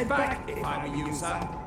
head back if I were you, son.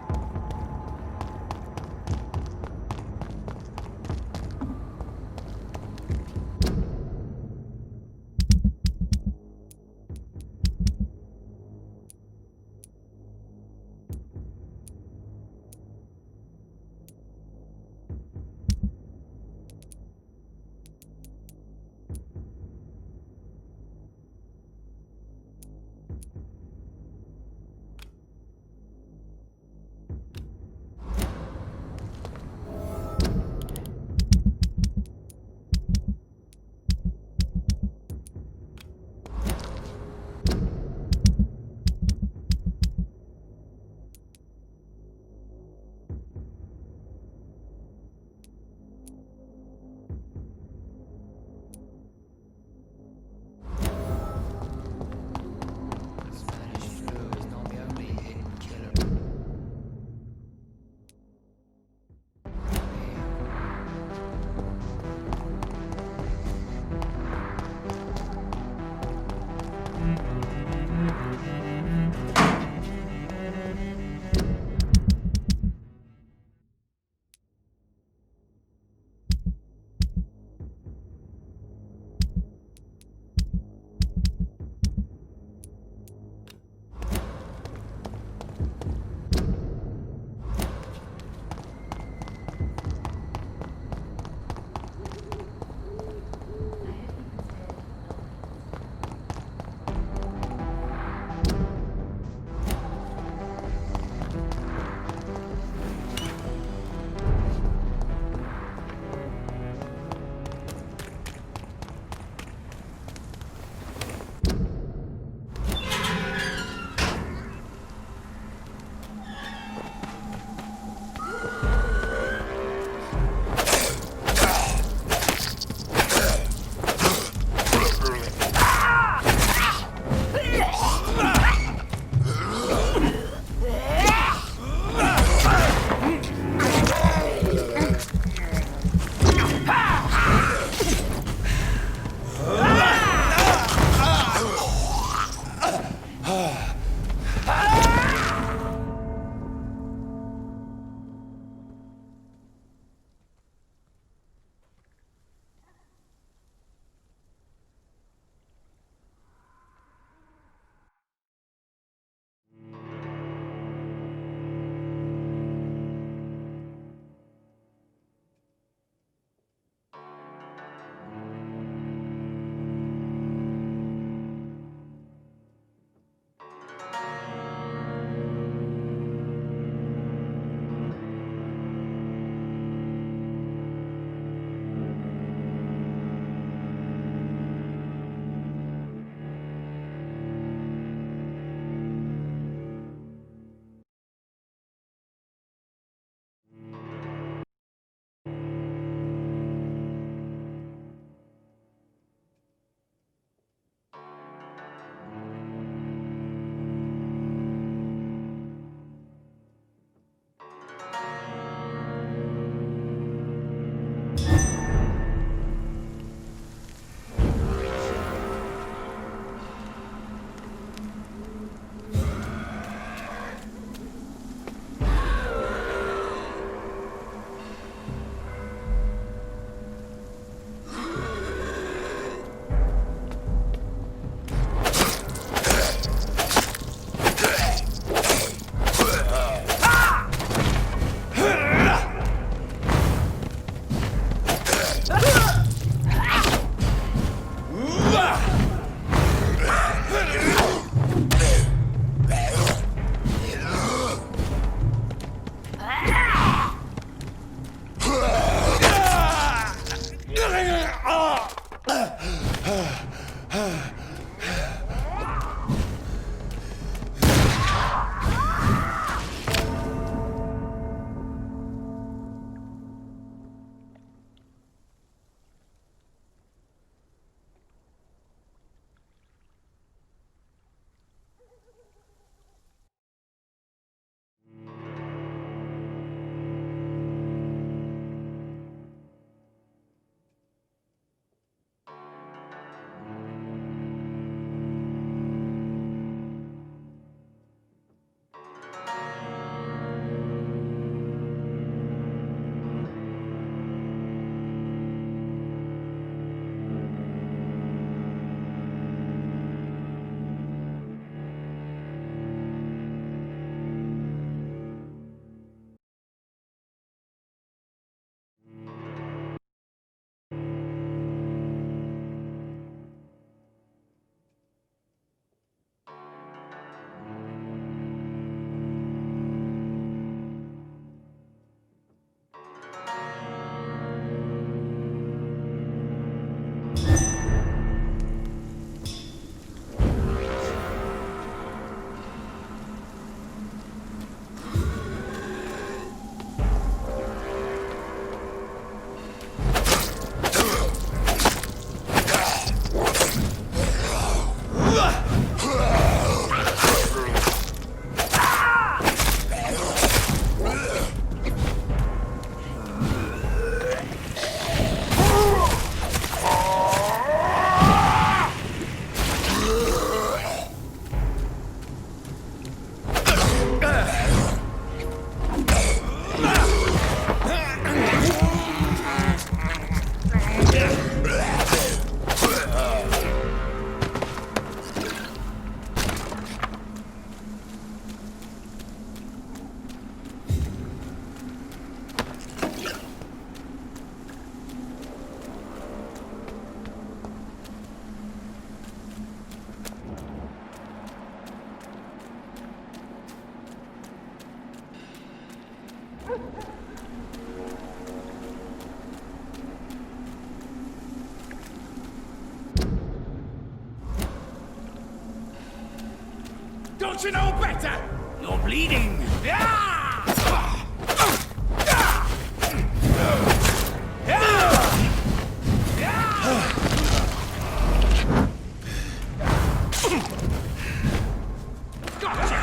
Don't you know better? You're bleeding. Gotcha.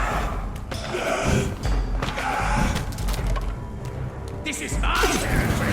This is my territory.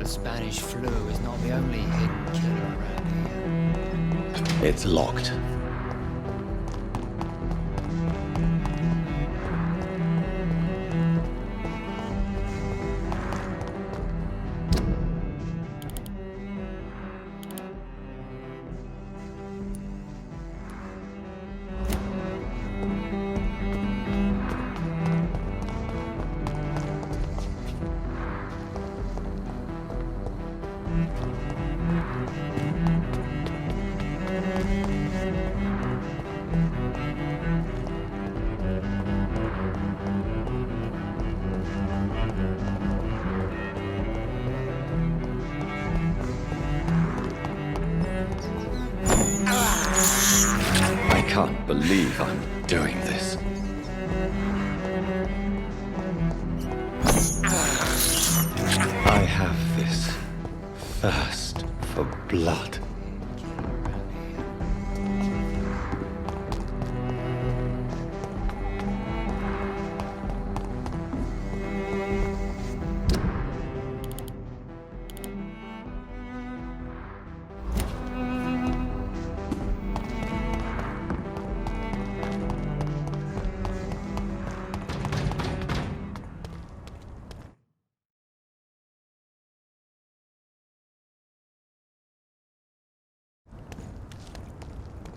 Spanish flu is not the only hidden killer around here. It's locked. I can't believe I'm doing this. I have this thirst for blood.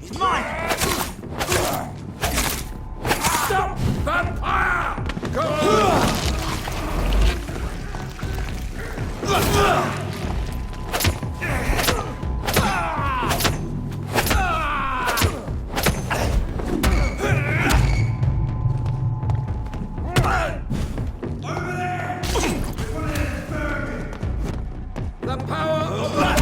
He's mine! Stop! Vampyr! Go on! The power of blood!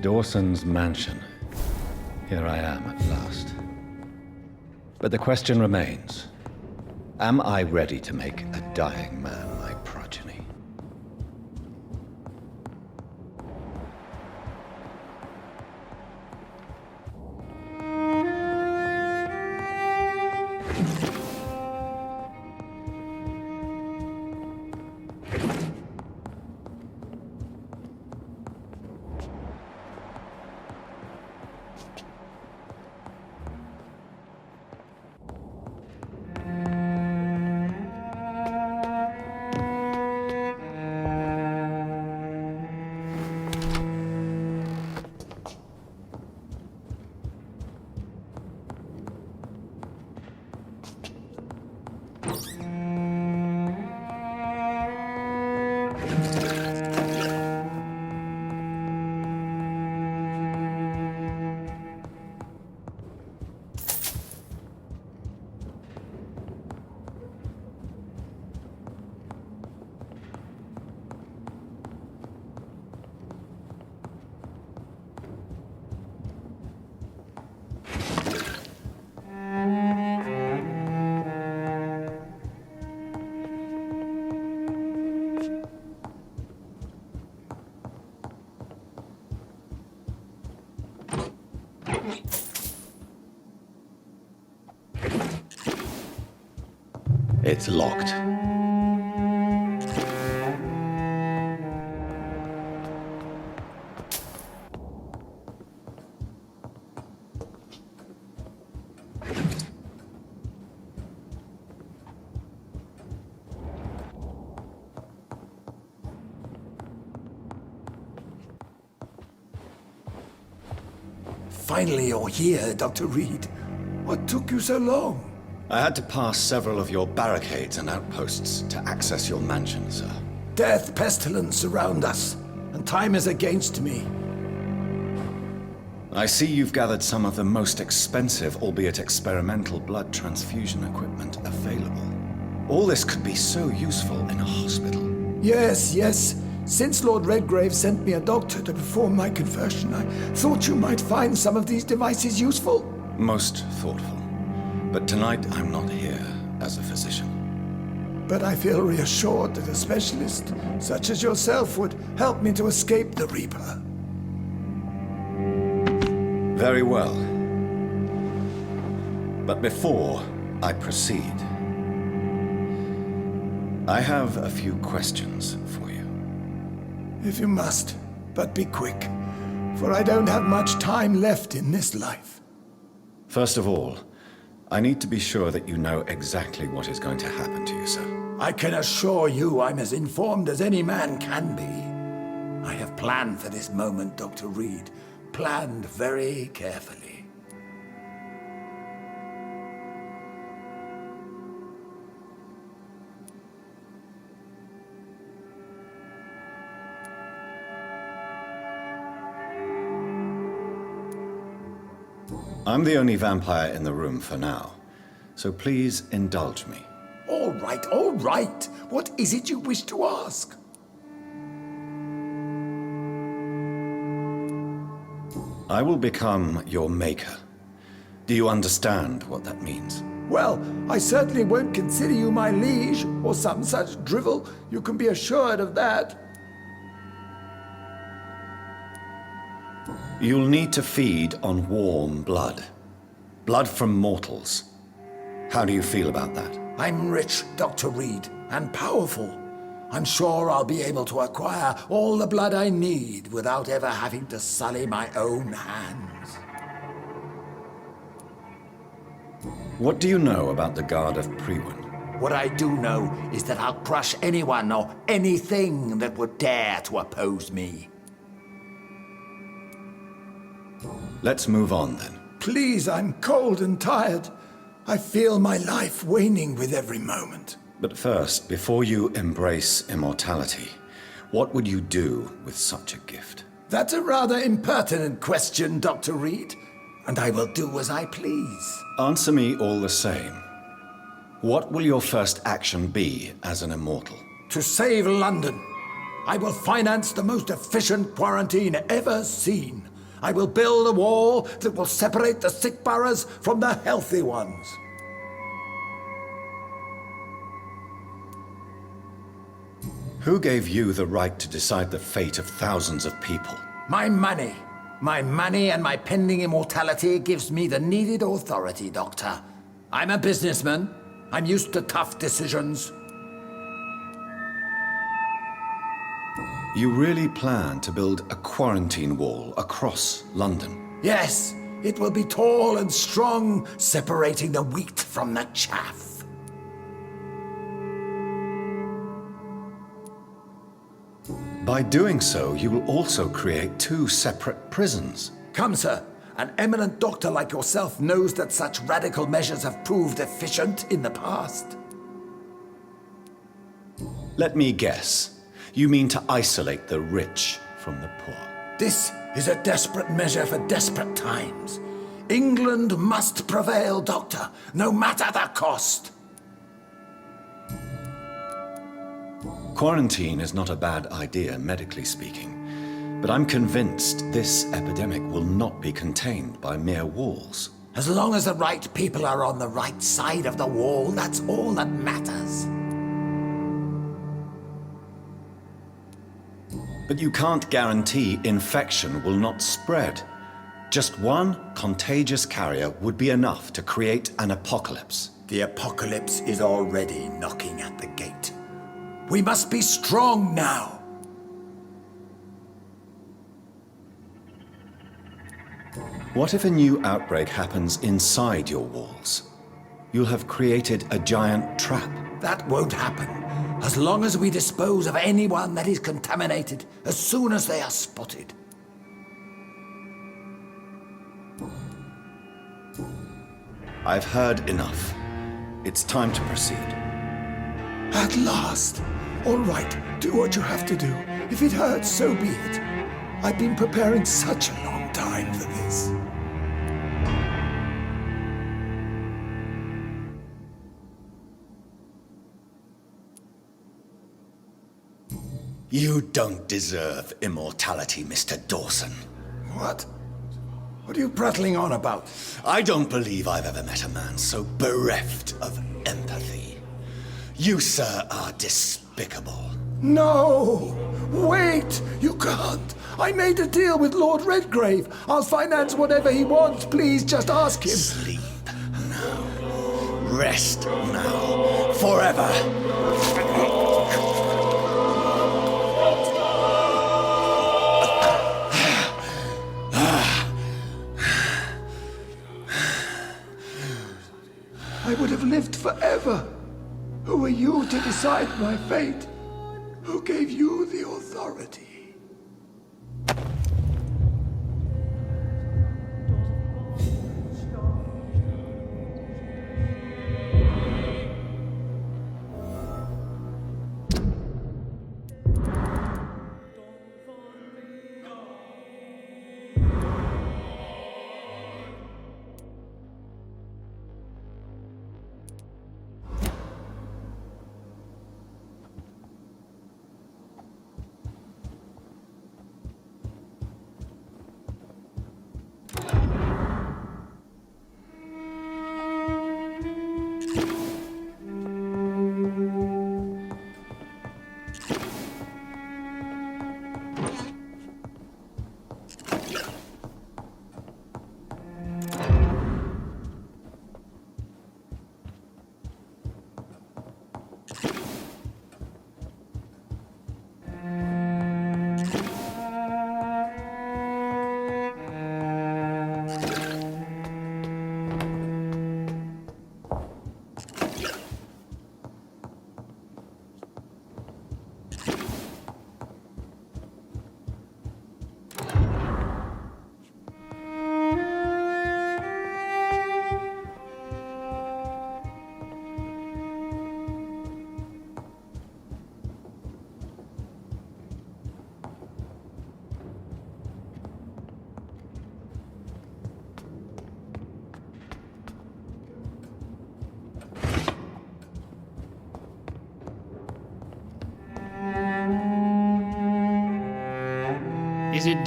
Dawson's mansion. Here I am at last. But the question remains. Am I ready to make a dying man my progeny? It's locked. Finally you're here, Dr. Reed. What took you so long? I had to pass several of your barricades and outposts to access your mansion, sir. Death, pestilence surround us, and time is against me. I see you've gathered some of the most expensive, albeit experimental, blood transfusion equipment available. All this could be so useful in a hospital. Yes. Since Lord Redgrave sent me a doctor to perform my conversion, I thought you might find some of these devices useful. Most thoughtful. But tonight I'm not here as a physician. But I feel reassured that a specialist such as yourself would help me to escape the Reaper. Very well. But before I proceed, I have a few questions for you. If you must, but be quick, for I don't have much time left in this life. First of all, I need to be sure that you know exactly what is going to happen to you, sir. I can assure you I'm as informed as any man can be. I have planned for this moment, Dr. Reed. Planned very carefully. I'm the only vampire in the room for now, so please indulge me. All right. What is it you wish to ask? I will become your maker. Do you understand what that means? Well, I certainly won't consider you my liege, or some such drivel. You can be assured of that. You'll need to feed on warm blood. Blood from mortals. How do you feel about that? I'm rich, Dr. Reed, and powerful. I'm sure I'll be able to acquire all the blood I need without ever having to sully my own hands. What do you know about the Guard of Priwen? What I do know is that I'll crush anyone or anything that would dare to oppose me. Let's move on then. Please, I'm cold and tired. I feel my life waning with every moment. But first, before you embrace immortality, what would you do with such a gift? That's a rather impertinent question, Dr. Reed, and I will do as I please. Answer me all the same. What will your first action be as an immortal? To save London, I will finance the most efficient quarantine ever seen. I will build a wall that will separate the sick boroughs from the healthy ones. Who gave you the right to decide the fate of thousands of people? My money. My money and my pending immortality gives me the needed authority, Doctor. I'm a businessman. I'm used to tough decisions. You really plan to build a quarantine wall across London? Yes, it will be tall and strong, separating the wheat from the chaff. By doing so, you will also create two separate prisons. Come, sir. An eminent doctor like yourself knows that such radical measures have proved efficient in the past. Let me guess. You mean to isolate the rich from the poor? This is a desperate measure for desperate times. England must prevail, Doctor, no matter the cost. Quarantine is not a bad idea, medically speaking. But I'm convinced this epidemic will not be contained by mere walls. As long as the right people are on the right side of the wall, that's all that matters. But you can't guarantee infection will not spread. Just one contagious carrier would be enough to create an apocalypse. The apocalypse is already knocking at the gate. We must be strong now. What if a new outbreak happens inside your walls? You'll have created a giant trap. That won't happen. As long as we dispose of anyone that is contaminated as soon as they are spotted. I've heard enough. It's time to proceed. At last. All right, do what you have to do. If it hurts, so be it. I've been preparing such a long time for this. You don't deserve immortality, Mr. Dawson. What? What are you prattling on about? I don't believe I've ever met a man so bereft of empathy. You, sir, are despicable. No! Wait! You can't! I made a deal with Lord Redgrave. I'll finance whatever he wants. Please, just ask him. Sleep now. Rest now. Forever. I would have lived forever. Who are you to decide my fate? Who gave you the authority?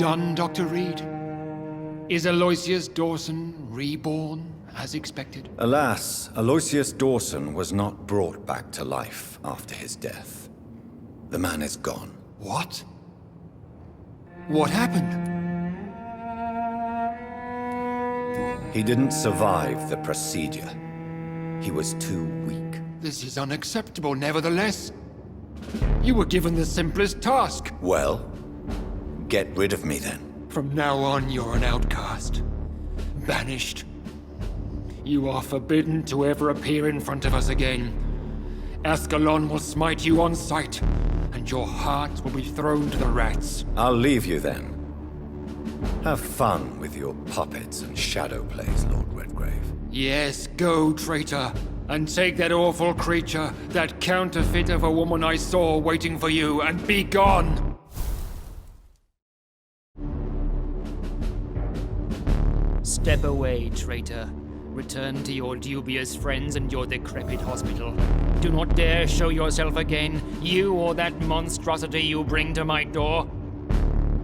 done, Dr. Reed? Is Aloysius Dawson reborn, as expected? Alas, Aloysius Dawson was not brought back to life after his death. The man is gone. What? What happened? He didn't survive the procedure. He was too weak. This is unacceptable, nevertheless. You were given the simplest task. Well, get rid of me then. From now on, you're an outcast. Banished. You are forbidden to ever appear in front of us again. Ascalon will smite you on sight, and your heart will be thrown to the rats. I'll leave you then. Have fun with your puppets and shadow plays, Lord Redgrave. Yes, go, traitor, and take that awful creature, that counterfeit of a woman I saw waiting for you, and be gone! Step away, traitor. Return to your dubious friends and your decrepit hospital. Do not dare show yourself again, you or that monstrosity you bring to my door.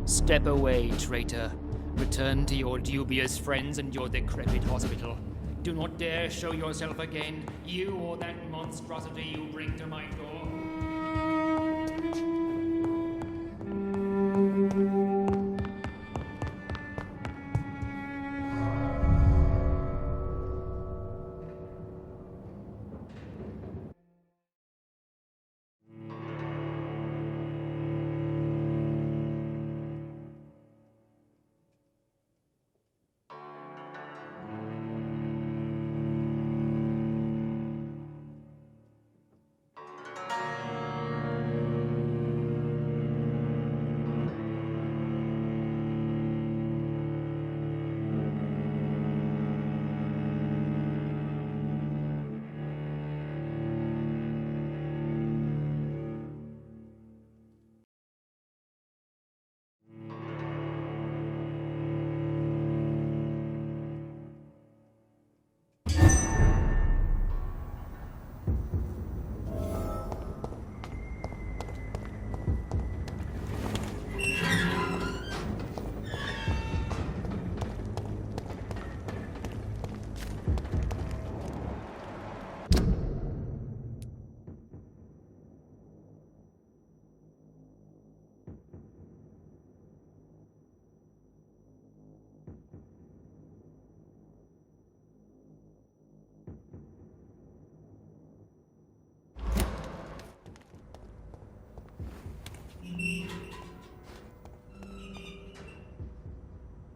Step away, traitor. Return to your dubious friends and your decrepit hospital. Do not dare show yourself again, you or that monstrosity you bring to my door.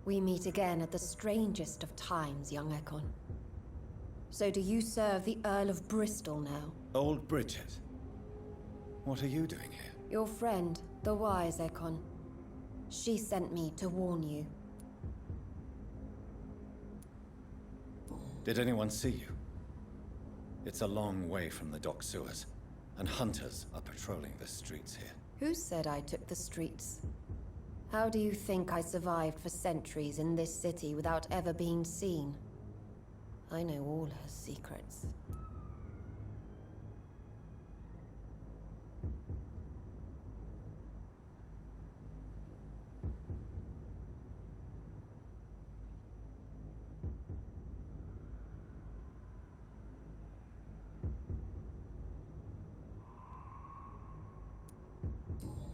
We meet again at the strangest of times, young Ekon. So do you serve the Earl of Bristol now? Old Bridget. What are you doing here? Your friend, the wise Ekon. She sent me to warn you. Did anyone see you? It's a long way from the dock sewers, and hunters are patrolling the streets here. Who said I took the streets? How do you think I survived for centuries in this city without ever being seen? I know all her secrets.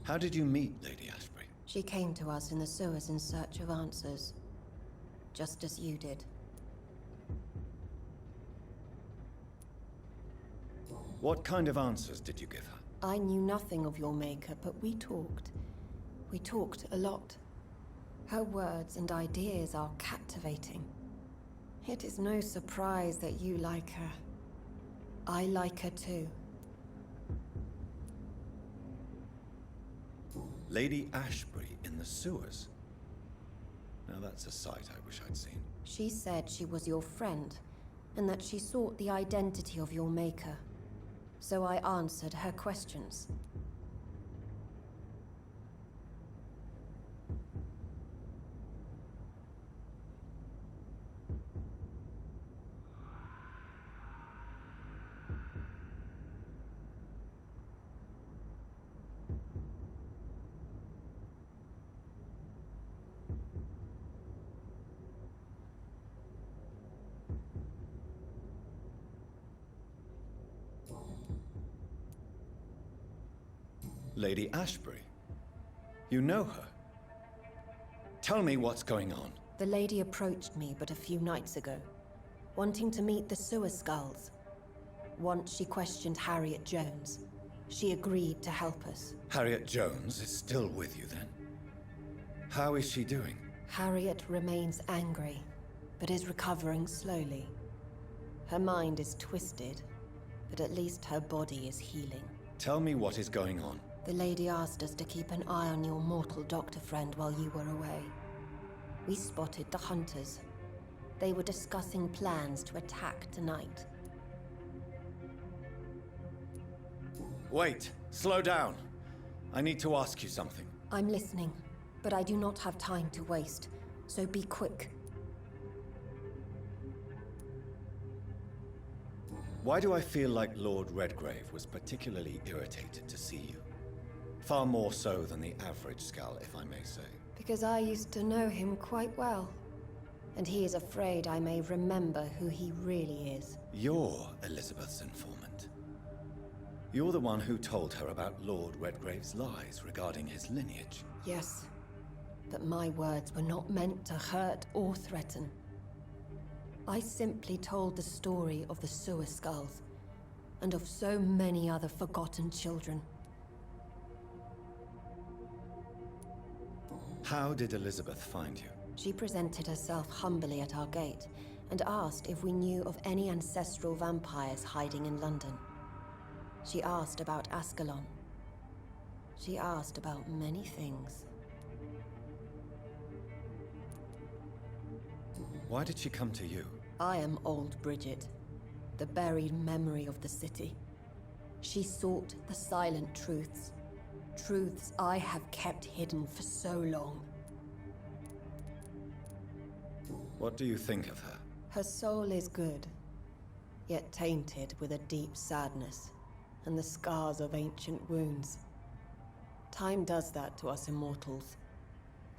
How did you meet Lady Ashbury? She came to us in the sewers in search of answers. Just as you did. What kind of answers did you give her? I knew nothing of your maker, but we talked. We talked a lot. Her words and ideas are captivating. It is no surprise that you like her. I like her too. Lady Ashbury in the sewers? Now that's a sight I wish I'd seen. She said she was your friend, and that she sought the identity of your maker. So I answered her questions. Lady Ashbury? You know her? Tell me what's going on. The lady approached me but a few nights ago, wanting to meet the sewer skulls. Once she questioned Harriet Jones. She agreed to help us. Harriet Jones is still with you, then? How is she doing? Harriet remains angry, but is recovering slowly. Her mind is twisted, but at least her body is healing. Tell me what is going on. The lady asked us to keep an eye on your mortal doctor friend while you were away. We spotted the hunters. They were discussing plans to attack tonight. Wait, slow down. I need to ask you something. I'm listening, but I do not have time to waste, so be quick. Why do I feel like Lord Redgrave was particularly irritated to see you? Far more so than the average Skull, if I may say. Because I used to know him quite well. And he is afraid I may remember who he really is. You're Elizabeth's informant. You're the one who told her about Lord Redgrave's lies regarding his lineage. Yes, but my words were not meant to hurt or threaten. I simply told the story of the sewer skulls, and of so many other forgotten children. How did Elizabeth find you? She presented herself humbly at our gate, and asked if we knew of any ancestral vampires hiding in London. She asked about Ascalon. She asked about many things. Why did she come to you? I am old Bridget, the buried memory of the city. She sought the silent truths. Truths I have kept hidden for so long. What do you think of her? Her soul is good, yet tainted with a deep sadness and the scars of ancient wounds. Time does that to us immortals,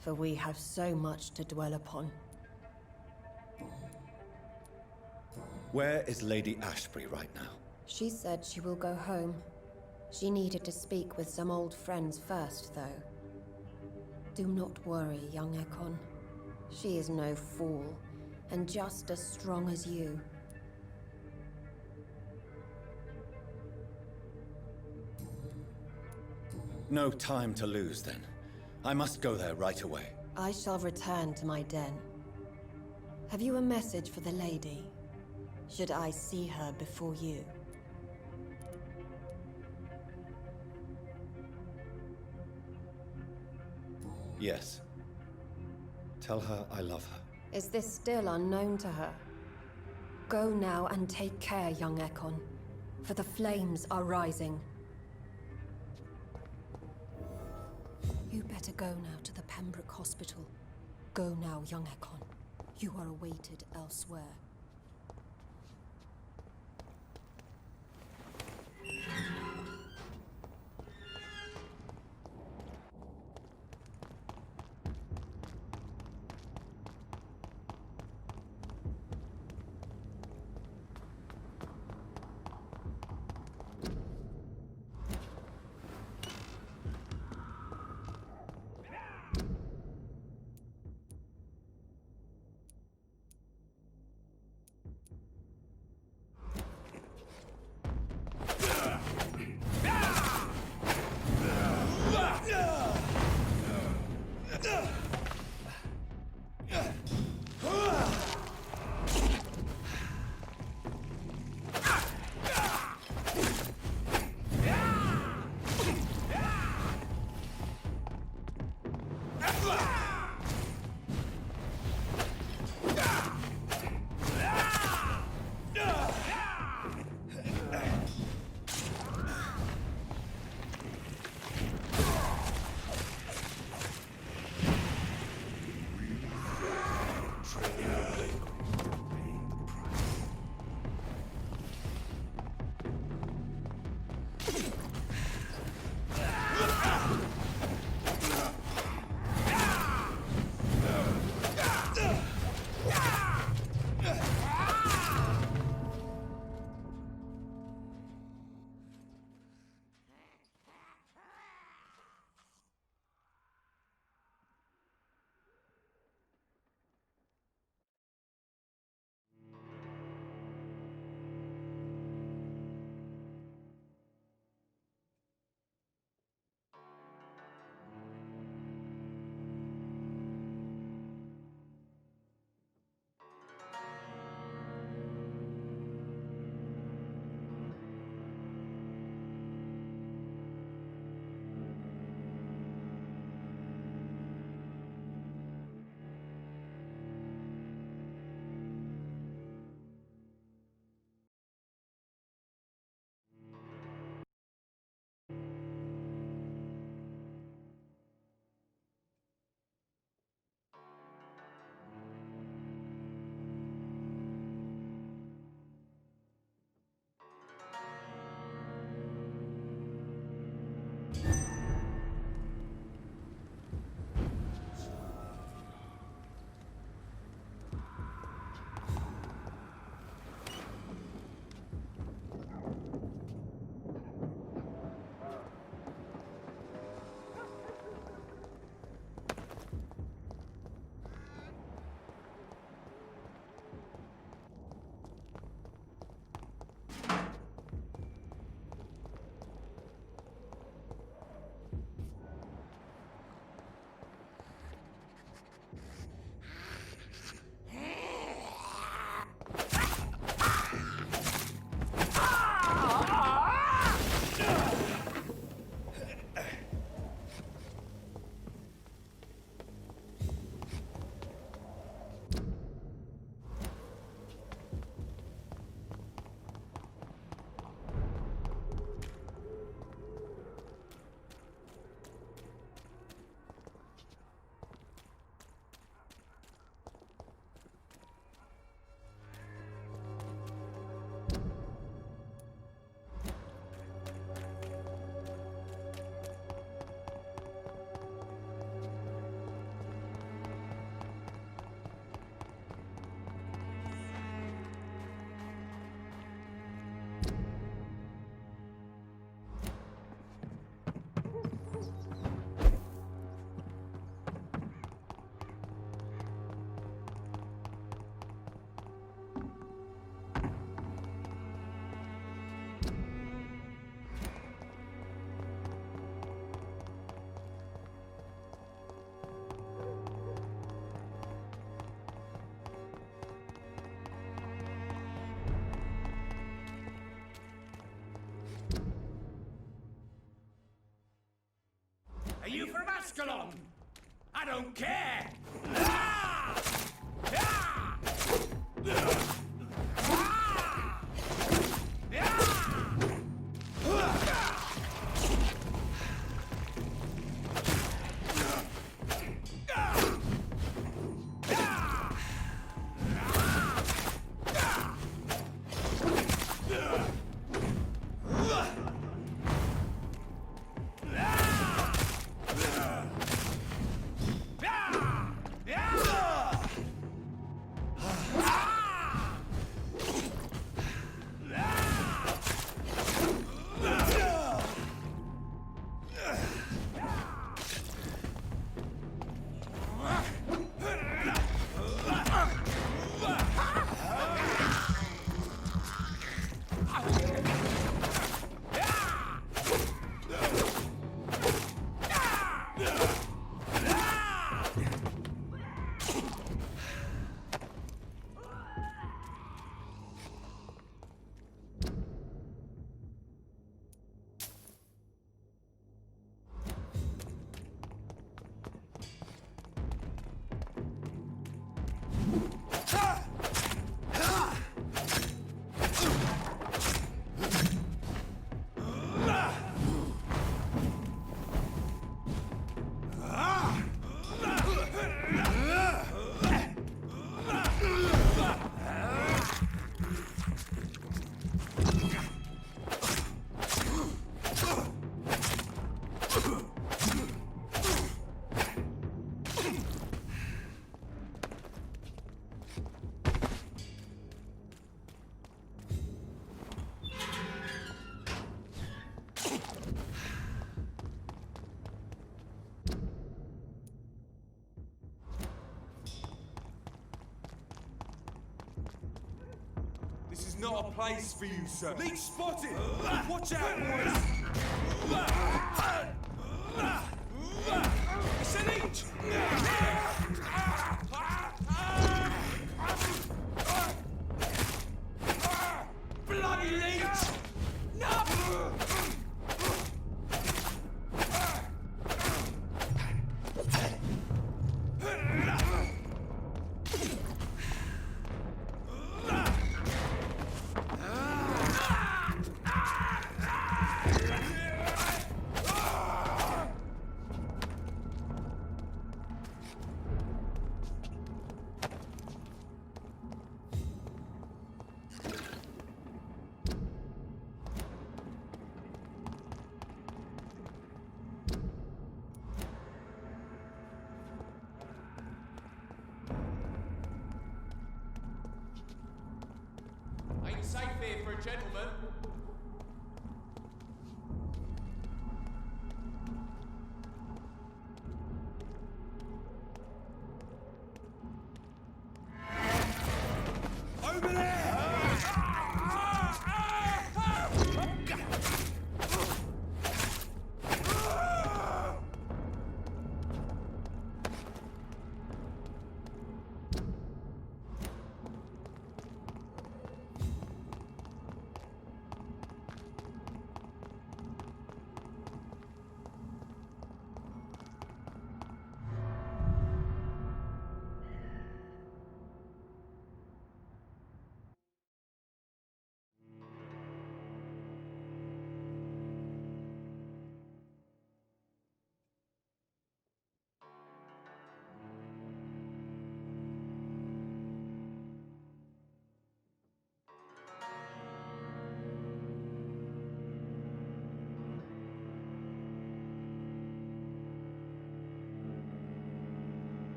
for we have so much to dwell upon. Where is Lady Ashbury right now? She said she will go home. She needed to speak with some old friends first, though. Do not worry, young Ekon. She is no fool, and just as strong as you. No time to lose, then. I must go there right away. I shall return to my den. Have you a message for the lady? Should I see her before you? Yes. Tell her I love her. Is this still unknown to her? Go now and take care, young Ekon, for the flames are rising. You better go now to the Pembroke Hospital. Go now, young Ekon. You are awaited elsewhere. Ascalon! I don't care! Ah! Ah! Ah! This is not a place for you, sir. Leech spotted! Watch out, boys! It's a leech! Bloody leech! No! Ain't safe here for a gentleman. Over there!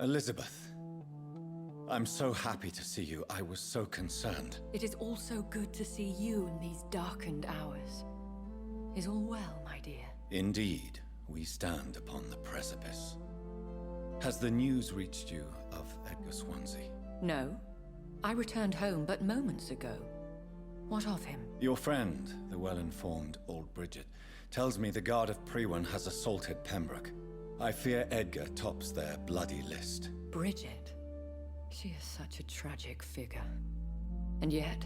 Elizabeth, I'm so happy to see you. I was so concerned. It is also good to see you in these darkened hours. Is all well, my dear? Indeed, we stand upon the precipice. Has the news reached you of Edgar Swansea? No. I returned home but moments ago. What of him? Your friend, the well-informed old Bridget, tells me the Guard of Priwen has assaulted Pembroke. I fear Edgar tops their bloody list. Bridget? She is such a tragic figure. And yet,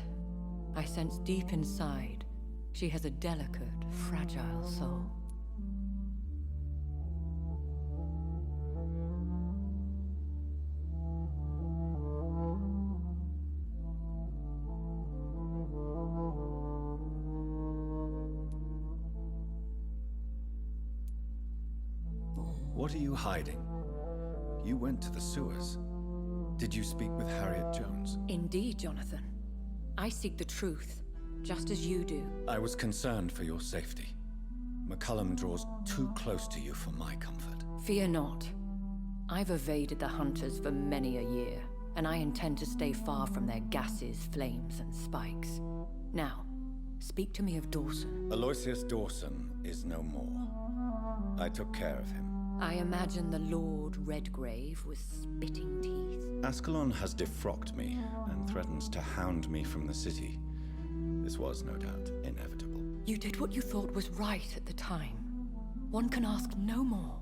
I sense deep inside, she has a delicate, fragile soul. What are you hiding? You went to the sewers. Did you speak with Harriet Jones? Indeed, Jonathan. I seek the truth, just as you do. I was concerned for your safety. McCullum draws too close to you for my comfort. Fear not. I've evaded the hunters for many a year, and I intend to stay far from their gases, flames, and spikes. Now, speak to me of Dawson. Aloysius Dawson is no more. I took care of him. I imagine the Lord Redgrave with spitting teeth. Ascalon has defrocked me and threatens to hound me from the city. This was, no doubt, inevitable. You did what you thought was right at the time. One can ask no more.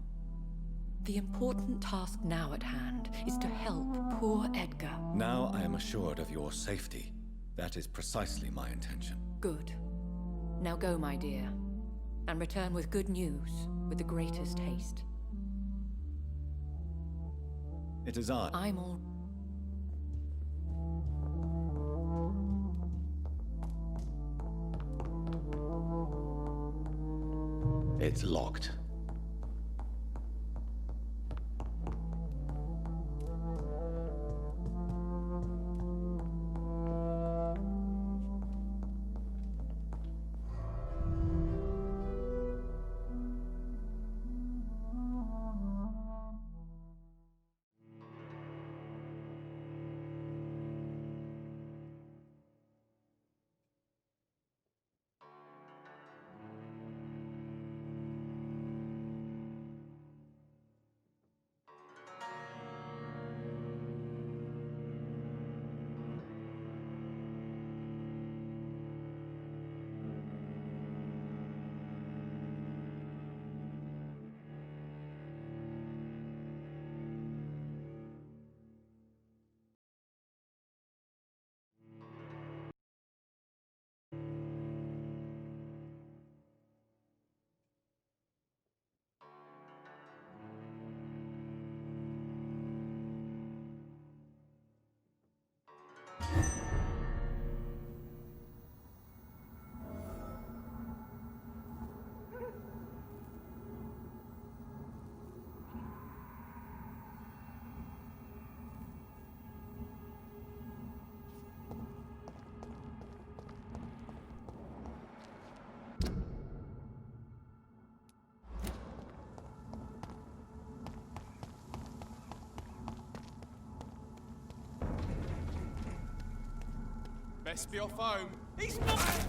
The important task now at hand is to help poor Edgar. Now I am assured of your safety. That is precisely my intention. Good. Now go, my dear, and return with good news with the greatest haste. It is I. I'm all... It's locked. Best be off home. He's not.